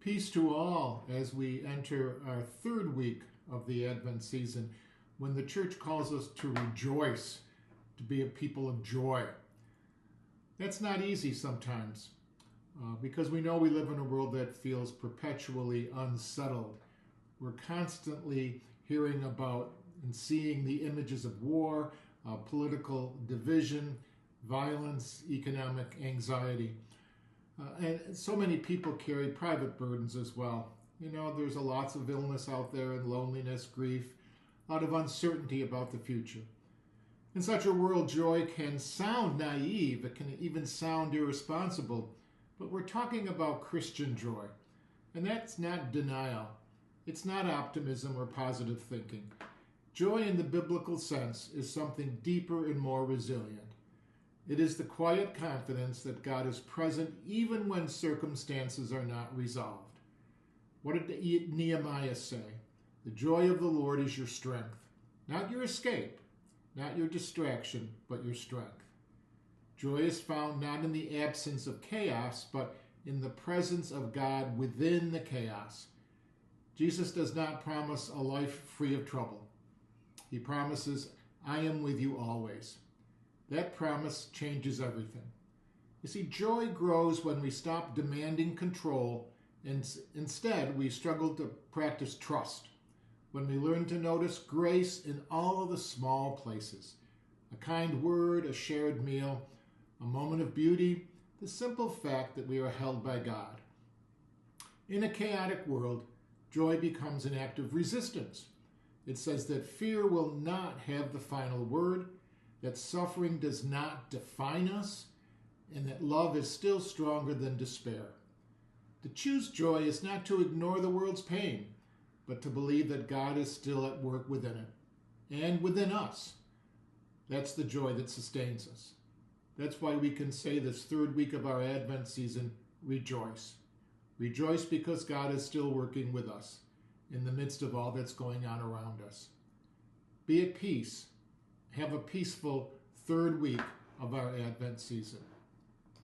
Peace to all as we enter our third week of the Advent season, when the church calls us to rejoice, to be a people of joy. That's not easy sometimes, because we know we live in a world that feels perpetually unsettled. We're constantly hearing about and seeing the images of war, political division, violence, economic anxiety. And so many people carry private burdens as well. You know, there's lots of illness out there and loneliness, grief, a lot of uncertainty about the future. In such a world, joy can sound naive. It can even sound irresponsible. But we're talking about Christian joy. And that's not denial. It's not optimism or positive thinking. Joy in the biblical sense is something deeper and more resilient. It is the quiet confidence that God is present even when circumstances are not resolved. What did Nehemiah say? The joy of the Lord is your strength, not your escape, not your distraction, but your strength. Joy is found not in the absence of chaos, but in the presence of God within the chaos. Jesus does not promise a life free of trouble. He promises, I am with you always. That promise changes everything. You see, joy grows when we stop demanding control and instead we struggle to practice trust. When we learn to notice grace in all of the small places. A kind word, a shared meal, a moment of beauty, the simple fact that we are held by God. In a chaotic world, joy becomes an act of resistance. It says that fear will not have the final word, that suffering does not define us, and that love is still stronger than despair. To choose joy is not to ignore the world's pain, but to believe that God is still at work within it and within us. That's the joy that sustains us. That's why we can say this third week of our Advent season, rejoice. Rejoice because God is still working with us in the midst of all that's going on around us. Be at peace. Have a peaceful third week of our Advent season.